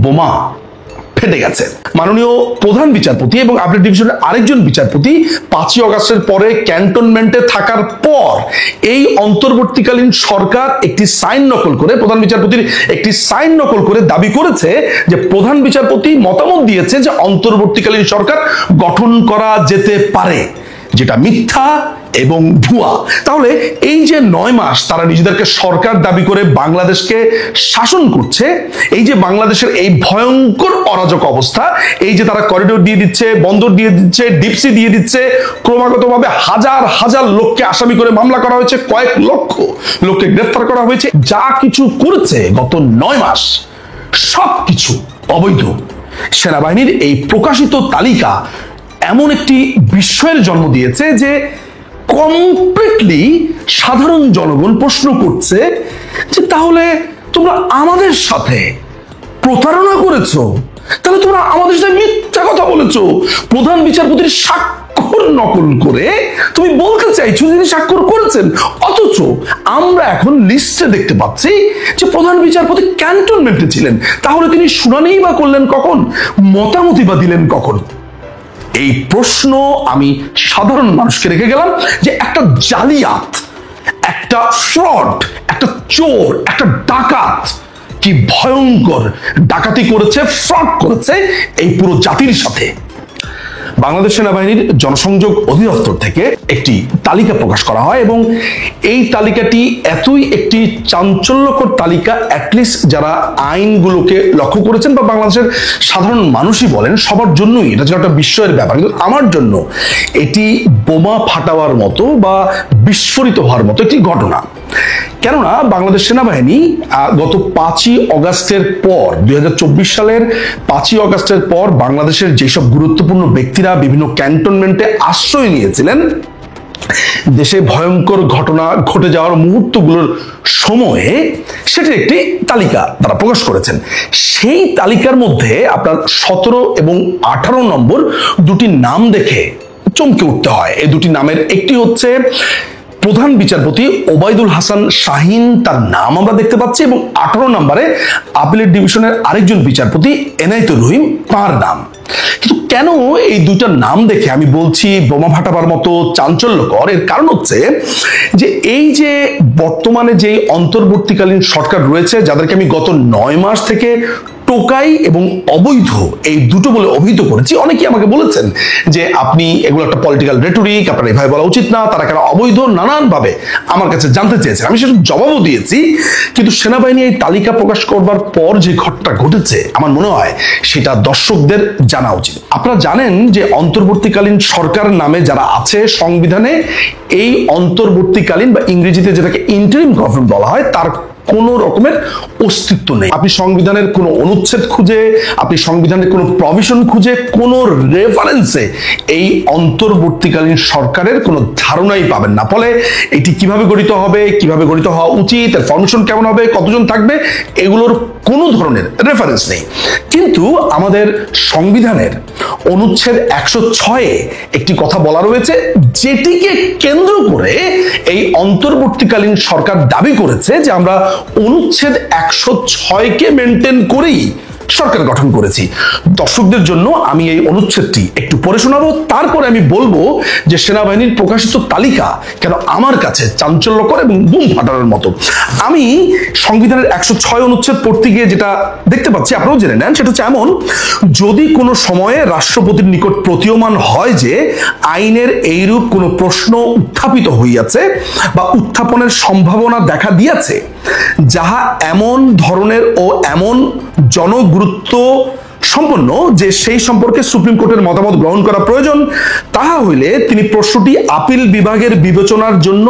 বোমা ফেটে গেছে। মাননীয় প্রধান বিচারপতি এবং আপিল ডিভিশনের আরেকজন বিচারপতি 5ই অগাস্টের পরে ক্যান্টনমেন্টে থাকার পর এই অন্তর্বর্তীকালীন সরকার একটি সাইন নকল করে, প্রধান বিচারপতির একটি সাইন নকল করে দাবি করেছে যে প্রধান বিচারপতি মতামত দিয়েছে যে অন্তর্বর্তীকালীন সরকার গঠন করা যেতে পারে, যেটা মিথ্যা এবং ভুয়া। তাহলে এই যে 9 মাস তারা নিজেদেরকে সরকার দাবি করে বাংলাদেশকে শাসন করছে, এই যে বাংলাদেশের এই ভয়ঙ্কর অরাজক অবস্থা, এই যে তারা করিডোর দিয়ে দিচ্ছে, বন্দর দিয়ে দিচ্ছে, ডিপসি দিয়ে দিচ্ছে, ক্রমাগতভাবে হাজার হাজার লোককে আসামি করে মামলা করা হয়েছে, কয়েক লক্ষ লোককে গ্রেফতার করা হয়েছে, যা কিছু করেছে গত 9 মাস সবকিছু অবৈধ। সেনাবাহিনীর এই প্রকাশিত তালিকা এমন একটি বিস্ময়ের জন্ম দিয়েছে যে কমপ্লিটলি সাধারণ জনগণ প্রশ্ন করছে যে তাহলে তোমরা আমাদের সাথে প্রতারণা করেছো, তাহলে তোমরা আমাদের সাথে মিথ্যা কথা বলেছো, প্রধান বিচারপতির স্বাক্ষর নকল করে তুমি বলতে চাইছো যিনি স্বাক্ষর করেছেন, অথচ আমরা এখন লিস্টে দেখতে পাচ্ছি যে প্রধান বিচারপতি ক্যান্টনমেন্টে ছিলেন, তাহলে তিনি শুনানিই বা করলেন কখন, মতামতই বা দিলেন কখন? এই প্রশ্ন আমি সাধারণ মানুষকে রেখে গেলাম যে একটা জালিয়াত, একটা ফ্রড, একটা চোর, একটা ডাকাত কি ভয়ঙ্কর ডাকাতি করেছে, ফ্রড করেছে এই পুরো জাতির সাথে। বাংলাদেশ সেনাবাহিনীর জনসংযোগ অধিদপ্তর থেকে একটি তালিকা প্রকাশ করা হয় এবং এই তালিকাটি এতই একটি চাঞ্চল্যকর তালিকা, অ্যাটলিস্ট যারা আইনগুলোকে লক্ষ্য করেছেন বা বাংলাদেশের সাধারণ মানুষই বলেন, সবার জন্যই এটা ছিল একটা বিস্ময়ের ব্যাপার, কিন্তু আমার জন্য এটি বোমা ফাটাবার মতো বা বিস্ফোরিত হওয়ার মতো একটি ঘটনা। কেননা বাংলাদেশ সেনাবাহিনী গত 5ই অগাস্টের পর, 2024 সালের 5ই অগাস্টের পর বাংলাদেশের যেসব গুরুত্বপূর্ণ ব্যক্তিরা বিভিন্ন ক্যান্টনমেন্টে আশ্রয় নিয়েছিলেন, দেশে ভয়ঙ্কর ঘটনা ঘটে যাওয়ার মুহূর্তগুলোর সময়ে সেটির একটি তালিকা তারা প্রকাশ করেছেন। সেই তালিকার মধ্যে আপনার 17 এবং 18 নম্বর দুটি নাম দেখে চমকে উঠতে হয়। এই দুটি নামের একটি হচ্ছে প্রধান বিচারপতি ওবায়দুল হাসান শাহিন, তার নাম আমরা দেখতে পাচ্ছি, এবং 18 নম্বরে আপিলের ডিভিশনের আরেকজন বিচারপতি এনায়েতুর রহিম, তার নাম। কিন্তু কেন এই দুইটা নাম দেখে আমি বলছি বোমা ফাটাবার মতো চাঞ্চল্যকর? এর কারণ হচ্ছে যে এই যে বর্তমানে যে অন্তর্বর্তীকালীন সরকার রয়েছে, যাদেরকে আমি গত 9 মাস থেকে টোকাই এবং অবৈধ এই দুটো বলে অভিহিত করেছি, অনেকেই আমাকে বলেছেন যে আপনি এগুলো একটা পলিটিক্যাল রেটরিক, আপনার এভাবে বলা উচিত না, তারা কেন অবৈধ, নানান ভাবে আমার কাছে জানতে চেয়েছেন, আমি সেটা জবাবও দিয়েছি। কিন্তু সেনাবাহিনী এই তালিকা প্রকাশ করবার পর যে ঘটনা ঘটেছে, আমার মনে হয় সেটা দর্শকদের জানা উচিত। আপনারা জানেন যে অন্তর্বর্তীকালীন সরকার নামে যারা আছে সংবিধানে, এই অন্তর্বর্তীকালীন বা ইংরেজিতে যেটাকে ইন্টারিম গভর্নমেন্ট বলা হয়, তার কোন রকমের অস্তিত্ব নেই। আপনি সংবিধানের কোন অনুচ্ছেদ খুঁজে, আপনি সংবিধানের কোন প্রভিশন খুঁজে, কোন রেফারেন্সে এই অন্তর্বর্তীকালীন সরকারের কোন ধারণাই পাবেন না। ফলে এটি কিভাবে গঠিত হবে, কিভাবে গঠিত হওয়া উচিত, এর ফরমেশন কেমন হবে, কতজন থাকবে, এগুলোর কোনো ধরনের রেফারেন্স নেই। কিন্তু আমাদের সংবিধানের অনুচ্ছেদ 106-এ একটি কথা বলা রয়েছে, যেটিকে কেন্দ্র করে এই অন্তর্বর্তীকালীন সরকার দাবি করেছে যে আমরা অনুচ্ছেদ 106-কে মেনটেন করেই সরকার গঠন করেছি। দর্শকদের জন্য আমি এই অনুচ্ছেদটি একটু পড়ে শোনাবো, তারপরে আমি বলবো যে সেনাবাহিনীর প্রকাশিত তালিকা কেন আমার কাছে চাঞ্চল্যকর এবং বুম ফাটানোর মতো। আমি সংবিধানের 106 অনুচ্ছেদ পড়তে গিয়ে যেটা দেখতে পাচ্ছি, আপনারাও জেনে নেন, সেটা হচ্ছে এমন: যদি কোনো সময়ে রাষ্ট্রপতির নিকট প্রতীয়মান হয় যে আইনের এইরূপ কোনো প্রশ্ন উত্থাপিত হইয়াছে বা উত্থাপনের সম্ভাবনা দেখা দিয়েছে, যাহা এমন ধরনের ও এমন জনগুরুত্ব সম্পন্ন যে সেই সম্পর্কে সুপ্রিম কোর্টের মতামত গ্রহণ করা প্রয়োজন, তাহা হইলে তিনি প্রশ্নটি আপিল বিভাগের বিবেচনার জন্য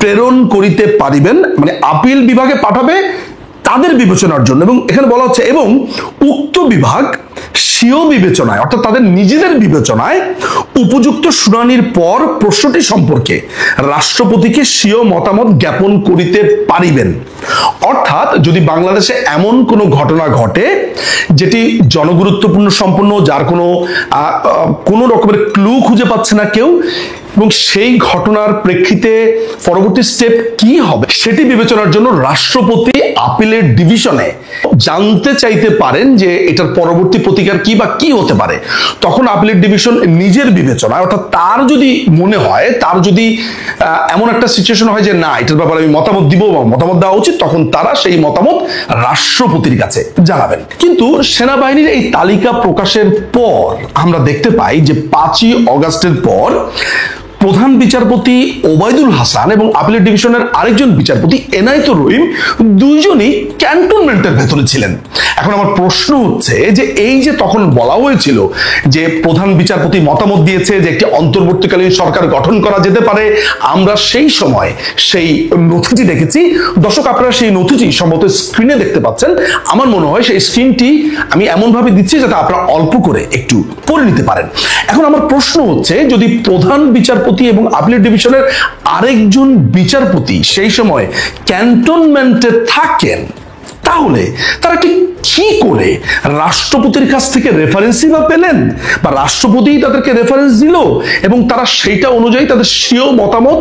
প্রেরণ করিতে পারিবেন। মানে আপিল বিভাগে পাঠাবে তাদের বিবেচনার জন্য, এবং এখানে বলা হচ্ছে এবং উক্ত বিভাগ স্বীয় বিবেচনায়, অর্থাৎ তাদের নিজেদের বিবেচনায় উপযুক্ত শুনানির পর প্রশ্নটি সম্পর্কে রাষ্ট্রপতিকে স্বীয় মতামত জ্ঞাপন করিতে পারিবেন। অর্থাৎ যদি বাংলাদেশে এমন কোনো ঘটনা ঘটে যেটি জনগুরুত্বপূর্ণ সম্পন্ন, যার কোনো রকমের ক্লু খুঁজে পাচ্ছে না কেউ, এবং সেই ঘটনার প্রেক্ষিতে পরবর্তী স্টেপ কি হবে সেটি বিবেচনার জন্য রাষ্ট্রপতি আপিলের ডিভিশনে জানতে চাইতে পারেন যে এটার পরবর্তী প্রতিকার কি বা কি হতে পারে। তখন আপিলের ডিভিশন নিজের বিবেচনায়, অর্থাৎ তার যদি মনে হয়, তার যদি এমন একটা সিচুয়েশন হয় যে না এটার ব্যাপারে আমি মতামত দিব বা মতামত দেওয়া উচিত, তখন তারা সেই মতামত রাষ্ট্রপতির কাছে জানাবেন। কিন্তু সেনাবাহিনীর এই তালিকা প্রকাশের পর আমরা দেখতে পাই যে 5ই অগাস্টের পর প্রধান বিচারপতি ওবায়দুল হাসান এবং আপিলের ডিভিশনের আরেকজন বিচারপতি এনায়েতুর রহিম দুইজনই ক্যান্টনমেন্টের ভেতরে ছিলেন। এখন আমার প্রশ্ন হচ্ছে যে এই যে তখন বলা হয়েছিল যে প্রধান বিচারপতি মতামত দিয়েছে যে একটি অন্তর্বর্তীকালীন সরকার গঠন করা যেতে পারে, আমরা সেই সময় সেই নথিটি দেখেছি। দর্শক, আপনারা সেই নথিটি সম্ভবত স্ক্রিনে দেখতে পাচ্ছেন। আমার মনে হয় সেই স্ক্রিনটি আমি এমনভাবে দিচ্ছি যাতে আপনারা অল্প করে একটু পড়ে নিতে পারেন। এখন আমার প্রশ্ন হচ্ছে, যদি প্রধান বিচারপতি এবং আপিলের ডিভিশনের আরেকজন বিচারপতি সেই সময় ক্যান্টনমেন্টে থাকেন, তাহলে তারা ঠিক কি করে রাষ্ট্রপতির কাছ থেকে রেফারেন্সই বা পেলেন, বা রাষ্ট্রপতি তাদেরকে রেফারেন্স দিল এবং তারা সেইটা অনুযায়ী তাদের স্বীয় মতামত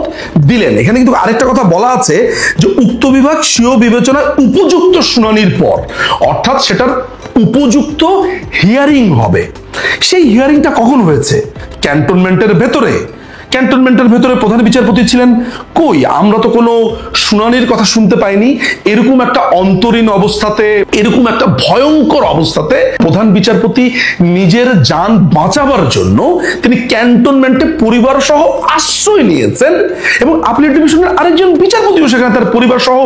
দিলেন? এখানে কিন্তু আরেকটা কথা বলা আছে যে উক্ত বিভাগ স্বীয় বিবেচনায় উপযুক্ত শুনানির পর, অর্থাৎ সেটার উপযুক্ত হিয়ারিং হবে। সেই হিয়ারিংটা কখন হয়েছে? ক্যান্টনমেন্টের ভেতরে। ক্যান্টনমেন্টের ভেতরে প্রধান বিচারপতি ছিলেন কই? আমরা তো কোনো শুনানির কথা শুনতে পাইনি। এরকম একটা অন্তরীণ অবস্থাতে, এরকম একটা ভয়ঙ্কর অবস্থাতে প্রধান বিচারপতি নিজের যান বাঁচাবার জন্য তিনি ক্যান্টনমেন্টে পরিবার সহ আশ্রয় নিয়েছেন, এবং আপিলেট ডিভিশনের আরেকজন বিচারপতিও সেখানে তার পরিবার সহ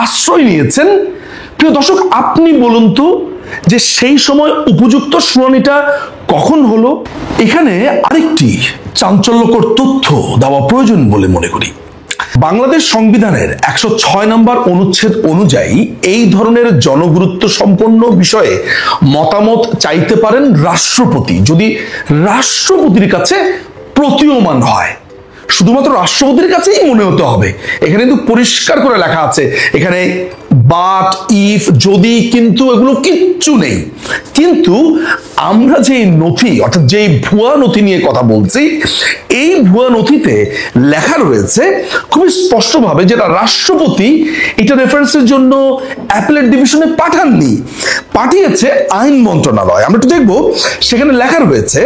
আশ্রয় নিয়েছেন। প্রিয় দর্শক, আপনি বলুন তো যে সেই সময় উপযুক্ত শুনানিটা কখন হলো? এখানে আরেকটি চাঞ্চল্যকর তথ্য দেওয়া প্রয়োজন বলে মনে করি। বাংলাদেশ সংবিধানের 106 নম্বর অনুচ্ছেদ অনুযায়ী এই ধরনের জনগুরুত্ব সম্পন্ন বিষয়ে মতামত চাইতে পারেন রাষ্ট্রপতি, যদি রাষ্ট্রপতির কাছে প্রতীয়মান হয়। শুধুমাত্র রাষ্ট্রপতির কাছেই মনে হতে হবে। এখানে কিন্তু পরিষ্কার করে লেখা আছে, এখানে বাট, ইফ, যদি, কিন্তু এগুলো কিচ্ছু নেই। কিন্তু আমরা যে নথি, অর্থাৎ যেই ভুয়া নথি নিয়ে কথা বলছি, এই ভুয়া নথিতে লেখা রয়েছে খুবই স্পষ্টভাবে যে রাষ্ট্রপতি এটা রেফারেন্সের জন্য অ্যাপিলেট ডিভিশনে পাঠাননি, পাঠিয়েছে আইন মন্ত্রণালয়। আমরা একটু দেখবো, সেখানে লেখা রয়েছে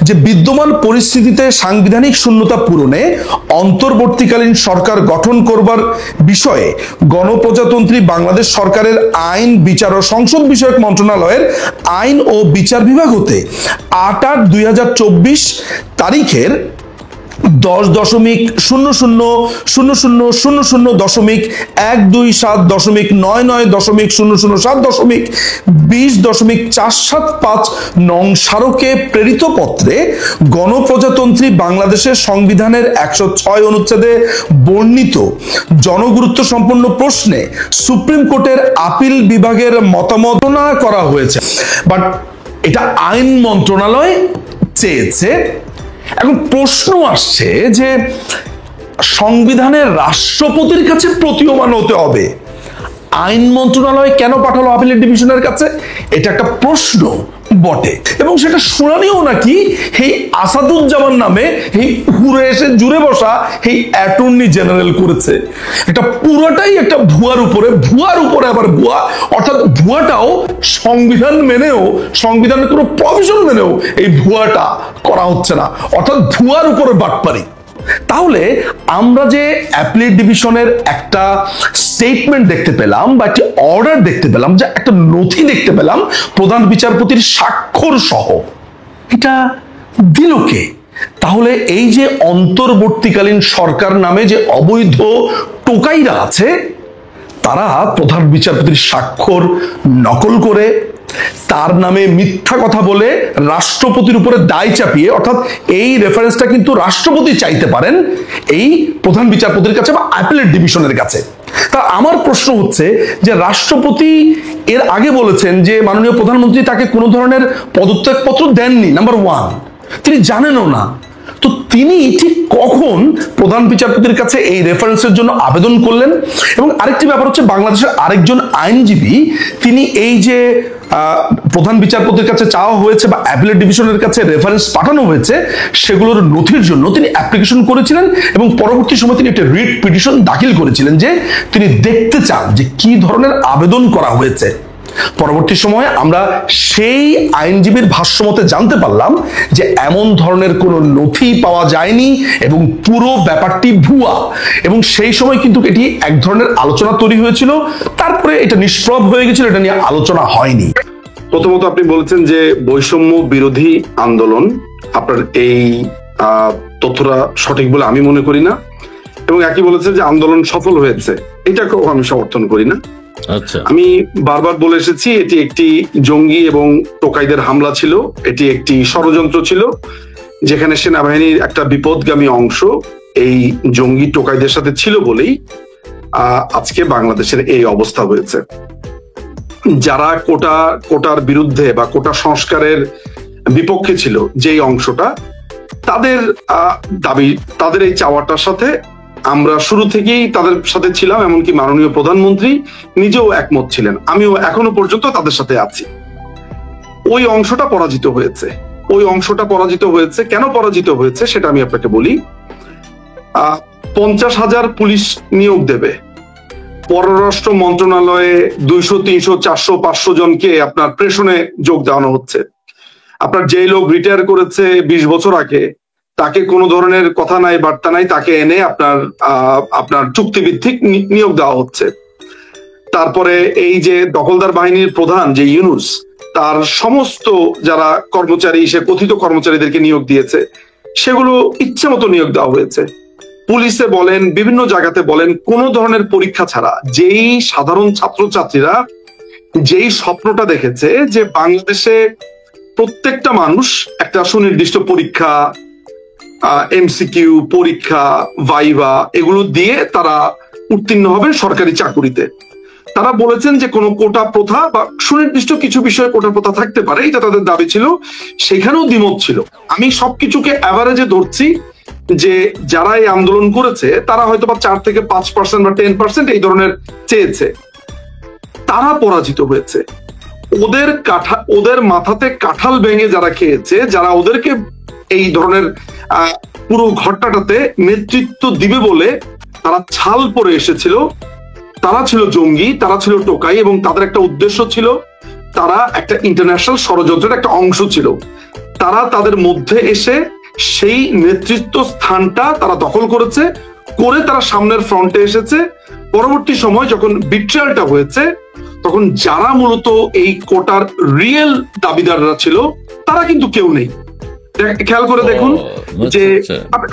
যে বিদ্যমান পরিস্থিতিতে সাংবিধানিক শূন্যতা পূরণে অন্তর্বর্তীকালীন সরকার গঠন করবার বিষয়ে গণপ্রজাতন্ত্রী বাংলাদেশ সরকারের আইন, বিচার ও সংসদ বিষয়ক মন্ত্রণালয়ের আইন ও বিচার বিভাগ হতে 8/8/2024 তারিখের 10.000000.127.99.007.20.475 নং স্মারকে প্রেরিত পত্রে গণপ্রজাতন্ত্রী বাংলাদেশের সংবিধানের 106 অনুচ্ছেদে বর্ণিত জনগুরুত্ব সম্পন্ন প্রশ্নে সুপ্রিম কোর্টের আপিল বিভাগের মতামত করা হয়েছে। বাট এটা আইন মন্ত্রণালয় চেয়েছে। এখন প্রশ্ন আসছে যে সংবিধানের রাষ্ট্রপতির কাছে প্রতীয়মান হতে হবে, আইন মন্ত্রণালয় কেন পাঠালো আপিলেট ডিভিশনের কাছে? এটা একটা প্রশ্ন বটে। এবং সেটা শুনানিও নাকি এই আসাদুজ্জামান নামে এই ঘুরে এসে জুড়ে বসা এই অ্যাটর্নি জেনারেল করেছে। এটা পুরোটাই একটা ভুয়ার উপরে আবার ভুয়া, অর্থাৎ ভুয়াটাও সংবিধান মেনেও, সংবিধানের কোনো প্রভিশন মেনেও এই ভুয়াটা করা হচ্ছে না, অর্থাৎ ভুয়ার উপরে বাটপারি। তাহলে আমরা যে অ্যাপিলেট ডিভিশনের একটা স্টেটমেন্ট দেখতে পেলাম, বা একটি অর্ডার দেখতে পেলাম, যে একটা নথি দেখতে পেলাম প্রধান বিচারপতির স্বাক্ষর সহ, এটা দিল কে? তাহলে এই যে অন্তর্বর্তীকালীন সরকার নামে যে অবৈধ টোকাইরা আছে, তারা প্রধান বিচারপতির স্বাক্ষর নকল করে, তার নামে মিথ্যা কথা বলে রাষ্ট্রপতির উপরে দায় চাপিয়ে, অর্থাৎ এই রেফারেন্সটা কিন্তু রাষ্ট্রপতি চাইতে পারেন এই প্রধান বিচারপতির কাছে বা অ্যাপিলেট ডিভিশনের কাছে। তা আমার প্রশ্ন হচ্ছে যে রাষ্ট্রপতি এর আগে বলেছেন যে মাননীয় প্রধানমন্ত্রী তাকে কোনো ধরনের পদত্যাগপত্র দেননি, নাম্বার 1, তিনি জানেনও না। তো তিনি ঠিক কখন প্রধান বিচারপতির কাছে এই রেফারেন্সের জন্য আবেদন করলেন? এবং আরেকটি ব্যাপার হচ্ছে, বাংলাদেশের আরেকজন আইনজীবী তিনি এই যে প্রধান বিচারপতির কাছে চাওয়া হয়েছে বা অ্যাপিলেট ডিভিশনের কাছে রেফারেন্স পাঠানো হয়েছে সেগুলোর নথির জন্য তিনি অ্যাপ্লিকেশন করেছিলেন এবং পরবর্তী সময় তিনি একটা রিট পিটিশন দাখিল করেছিলেন যে তিনি দেখতে চান যে কি ধরনের আবেদন করা হয়েছে। পরবর্তী সময়ে আমরা সেই আইনজীবীর ভাষ্যমতে জানতে পারলাম যে এমন ধরনের কোনো নথি পাওয়া যায়নি এবং পুরো ব্যাপারটি ভুয়া, এবং সেই সময় কিন্তু এটি এক ধরনের আলোচনা তৈরি হয়েছিল, তারপরে এটা নিষ্প্রভ হয়ে গেছিল, এটা নিয়ে আলোচনা হয়নি। প্রথমত আপনি বলেছেন যে বৈষম্য বিরোধী আন্দোলন, আপনার এই তথ্যটা সঠিক বলে আমি মনে করি না, এবং একই বলেছেন যে আন্দোলন সফল হয়েছে, এটাকেও আমি সমর্থন করি না। আচ্ছা, আমি বারবার বলে এসেছি এটি একটি জঙ্গি এবং টোকাইদের হামলা ছিল, এটি একটি ষড়যন্ত্র ছিল, যেখানে সেনাবাহিনীর একটা বিপদগামী অংশ এই জঙ্গি টোকাইদের সাথে ছিল বলেই আজকে বাংলাদেশের এই অবস্থা হয়েছে। যারা কোটার বিরুদ্ধে বা কোটা সংস্কারের বিপক্ষে ছিল যেই অংশটা, তাদের দাবি, তাদের এই চাওয়াটার সাথে আমরা শুরু থেকেই তাদের সাথে ছিলাম, এমনকি মাননীয় প্রধানমন্ত্রী নিজেও একমত ছিলেন, আমিও এখনো পর্যন্ত তাদের সাথে আছি। ওই অংশটা পরাজিত হয়েছে। ওই অংশটা পরাজিত হয়েছে, কেন পরাজিত হয়েছে সেটা আমি আপনাকে বলি। 50,000 পুলিশ নিয়োগ দেবে, পররাষ্ট্র মন্ত্রণালয়ে 200, 300, 400, 500 জনকে আপনার প্রেষণে যোগ দেওয়ানো হচ্ছে। আপনার যে লোক রিটায়ার করেছে 20 বছর আগে, তাকে কোনো ধরনের কথা নাই বার্তা নাই, তাকে এনে আপনার চুক্তিভিত্তিক নিয়োগ দেওয়া হচ্ছে। তারপরে এই যে দখলদার বাহিনীর প্রধান যে ইউনুস, তার সমস্ত যারা কর্মচারী, সে কথিত কর্মচারীদেরকে নিয়োগ দিয়েছে, সেগুলো ইচ্ছে মতো নিয়োগ দেওয়া হয়েছে। পুলিশে বলেন, বিভিন্ন জায়গাতে বলেন, কোনো ধরনের পরীক্ষা ছাড়া যেই সাধারণ ছাত্রছাত্রীরা যেই স্বপ্নটা দেখেছে যে বাংলাদেশে প্রত্যেকটা মানুষ একটা সুনির্দিষ্ট পরীক্ষা, এমসিকিউ পরীক্ষা, ভাইভা, এগুলো দিয়ে তারা উত্তীর্ণ হবেন সরকারি চাকুরিতে, তারা বলেছেন যে কোনো কোটা প্রথা বা সুনির্দিষ্ট কিছু বিষয়ে কোটা প্রথা থাকতে পারে, এটা তাদের দাবি ছিল, সেখানেও দ্বিমত ছিল। আমি সবকিছুকে অ্যাভারেজে ধরছি যে যারা এই আন্দোলন করেছে তারা হয়তো বা 4 থেকে 5% বা 10% এই ধরনের চেয়েছে, তারা পরাজিত হয়েছে। ওদের মাথাতে কাঁঠাল ভেঙে যারা খেয়েছে, যারা ওদেরকে এই ধরনের পুরো ঘটনাটাতে নেতৃত্ব দিবে বলে তারা ছাল পরে এসেছিল, তারা ছিল জঙ্গি, তারা ছিল টোকাই, এবং তাদের একটা উদ্দেশ্য ছিল, তারা একটা ইন্টারন্যাশনাল ষড়যন্ত্রের একটা অংশ ছিল। তারা তাদের মধ্যে এসে সেই নেতৃত্ব স্থানটা তারা দখল করেছে, করে তারা সামনের ফ্রন্টে এসেছে। পরবর্তী সময় যখন বিট্রায়ালটা হয়েছে, তখন যারা মূলত এই কোটার রিয়েল দাবিদাররা ছিল, তারা কিন্তু কেউ নেই। খেয়াল করে দেখুন যে,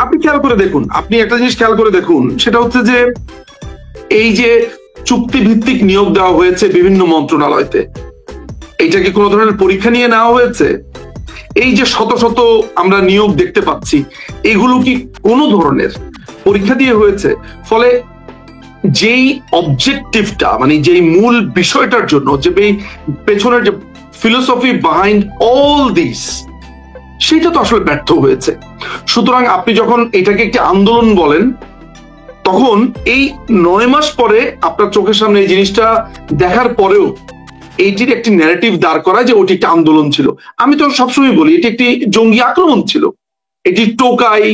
আপনি খেয়াল করে দেখুন, আপনি একটা জিনিস খেয়াল করে দেখুন, সেটা হচ্ছে যে এই যে চুক্তি ভিত্তিক নিয়োগ দেওয়া হয়েছে বিভিন্ন মন্ত্রণালয়তে, এইটা কি কোনো ধরনের পরীক্ষা নিয়ে নেওয়া হয়েছে? এই যে শত শত আমরা নিয়োগ দেখতে পাচ্ছি, এগুলো কি কোনো ধরনের পরীক্ষা দিয়ে হয়েছে? ফলে যেই অবজেক্টিভটা, মানে যেই মূল বিষয়টার জন্য যে পেছনের যে ফিলোসফি বিহাইন্ড অল দিস, সেটা তো আসলে ব্যর্থ হয়েছে। সুতরাং আপনি যখন এটাকে একটি আন্দোলন বলেন, তখন এই 9 মাস পরে আপনার চোখের সামনে এই জিনিসটা দেখার পরেও এইটির একটি ন্যারেটিভ দাঁড় করায় যে ওটি একটা আন্দোলন ছিল। আমি তো সবসময় বলি এটি একটি জঙ্গি আক্রমণ ছিল, এটি টোকাই,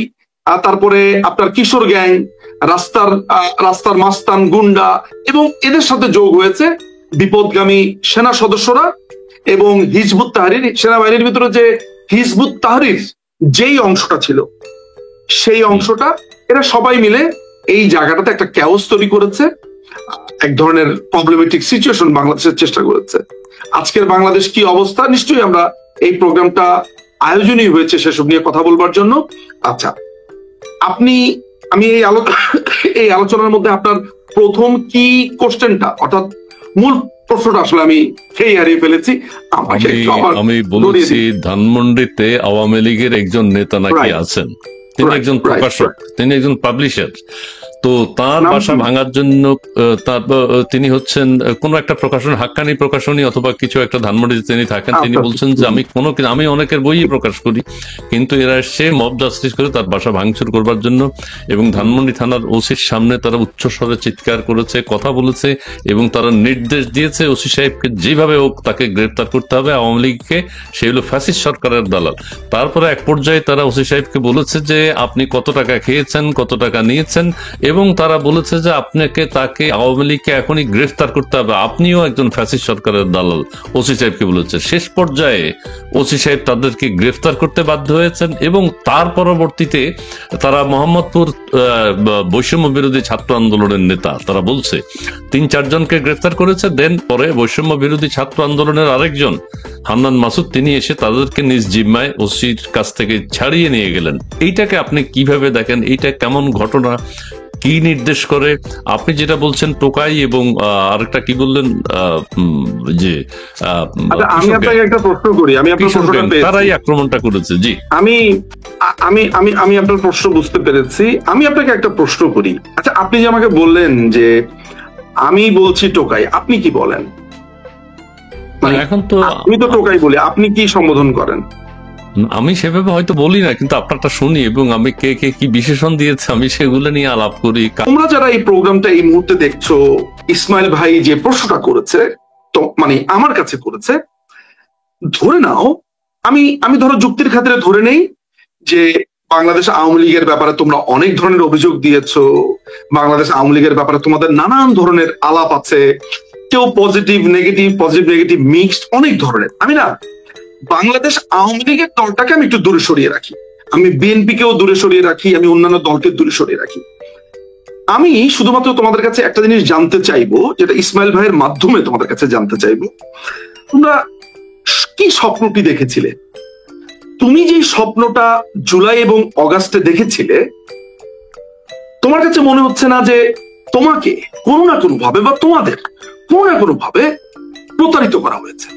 তারপরে আপনার কিশোর গ্যাং, রাস্তার মাস্তান গুন্ডা, এবং এদের সাথে যোগ হয়েছে বিপদগামী সেনা সদস্যরা এবং হিজবুত তাহরির, সেনাবাহিনীর ভিতরে যে হিজবুত তাহরির যেই অংশটা ছিল, সেই অংশটা, এরা সবাই মিলে এই জায়গাটাতে একটা ক্যাওস তৈরি করেছে, এক ধরনের প্রবলেমেটিক সিচুয়েশন বাংলাদেশের চেষ্টা করেছে। আজকের বাংলাদেশ কি অবস্থা, নিশ্চয়ই আমরা এই প্রোগ্রামটা আয়োজনই হয়েছে সেসব নিয়ে কথা বলবার জন্য। আচ্ছা, আমি এই আলোচনার মধ্যে আপনার প্রথম কি কোশ্চেনটা, অর্থাৎ মূল প্রশ্নটা আসলে আমি খেয়ে হারিয়ে ফেলেছি। আমি বলেছি ধানমন্ডিতে আওয়ামী লীগের একজন নেতা নাকি আছেন, তিনি একজন প্রকাশক, তিনি একজন পাবলিশার। তো তার বাসা ভাঙার জন্য তিনি হচ্ছেন কোন একটা প্রকাশন, হাক্কানি প্রকাশনী অথবা কিছু একটা, ধানমন্ডিতে তিনি থাকেন। তিনি বলছেন যে আমি অনেকের বইই প্রকাশ করি, কিন্তু এরা এসে মব জাস্টিস করে তার বাসা ভাঙচুর করবার জন্য, এবং ধানমন্ডি থানার ওসির সামনে তারা উচ্চস্বরে চিৎকার করেছে, কথা বলেছে, এবং তারা নির্দেশ দিয়েছে ওসি সাহেবকে যেভাবে হোক তাকে গ্রেপ্তার করতে হবে, আওয়ামী লীগকে, সে হলো ফ্যাসিস্ট সরকারের দালাল। তারপরে এক পর্যায়ে তারা ওসি সাহেবকে বলেছে যে আপনি কত টাকা খেয়েছেন, কত টাকা নিয়েছেন, এবং তারা বলেছে যে তাকে আওয়ামী লীগকে এখনই গ্রেফতার করতে হবে, আপনিও একজন ফ্যাসিস্ট সরকারের দালাল, ওসি সাহেবকে বলেছে। শেষ পর্যায়ে ওসি সাহেব তাদেরকে গ্রেফতার করতে বাধ্য হয়েছেন, এবং তার পরবর্তীতে তারা মোহাম্মদপুর বৈষম্য বিরোধী ছাত্র আন্দোলনের নেতা, তারা বলছে 3-4 জনকে গ্রেফতার করেছে। দেন পরে বৈষম্য বিরোধী ছাত্র আন্দোলনের আরেকজন হান্নান মাসুদ, তিনি এসে তাদেরকে নিজ জিম্মায় ওসির কাছ থেকে ছাড়িয়ে নিয়ে গেলেন। এইটাকে আপনি কিভাবে দেখেন? এইটা কেমন ঘটনা? কি নির্দেশ করে? আপনি যেটা বলছেন টোকাই, এবং আরেকটা কি বললেন যে আমি আপনাকে একটা প্রশ্ন করি, আমি আপনার প্রশ্নটা পেয়েছি, তারাই আক্রমণটা করেছে। জি, আমি আমি আমি আমি আপনার প্রশ্ন বুঝতে পেরেছি। আমি আপনাকে একটা প্রশ্ন করি। আচ্ছা, আপনি যে আমাকে বললেন যে আমি বলছি টোকাই, আপনি কি বলেন? এখন তো আমি তো টোকাই বলি, আপনি কি সম্বোধন করেন? আমি সেভাবে হয়তো বলি না, কিন্তু আপনারটা শুনি, এবং আমি কে কে কি বিশেষণ দিয়েছে আমি সেগুলো নিয়ে আলাপ করি। তোমরা যারা এই প্রোগ্রামটা এই মুহূর্তে দেখছো, ইসমাইল ভাই যে প্রশ্নটা করেছে, তো মানে আমার কাছে করেছে, ধরে নাও, আমি ধরো যুক্তির খাতিরে ধরে নেই যে বাংলাদেশ আওয়ামী লীগের ব্যাপারে তোমরা অনেক ধরনের অভিযোগ দিয়েছো, বাংলাদেশ আওয়ামী লীগের ব্যাপারে তোমাদের নানান ধরনের আলাপ আছে, কেউ পজিটিভ নেগেটিভ মিক্সড, অনেক ধরনের। আমি না বাংলাদেশ আওয়ামী লীগের দলটাকে আমি একটু দূরে সরিয়ে রাখি, আমি বিএনপি কেও দূরে সরিয়ে রাখি, আমি অন্যান্য দলকে দূরে সরিয়ে রাখি। আমি শুধুমাত্র তোমাদের কাছে একটা জিনিস জানতে চাইবো, যেটা ইসমাইল ভাইয়ের মাধ্যমে তোমাদের কাছে জানতে চাইবো, তোমরা কি স্বপ্নটি দেখেছিলে? তুমি যে স্বপ্নটা জুলাই এবং অগাস্টে দেখেছিলে, তোমার কাছে মনে হচ্ছে না যে তোমাকে কোনো না কোনো ভাবে বা তোমাদের কোনো না কোনো ভাবে প্রতারিত করা হয়েছে?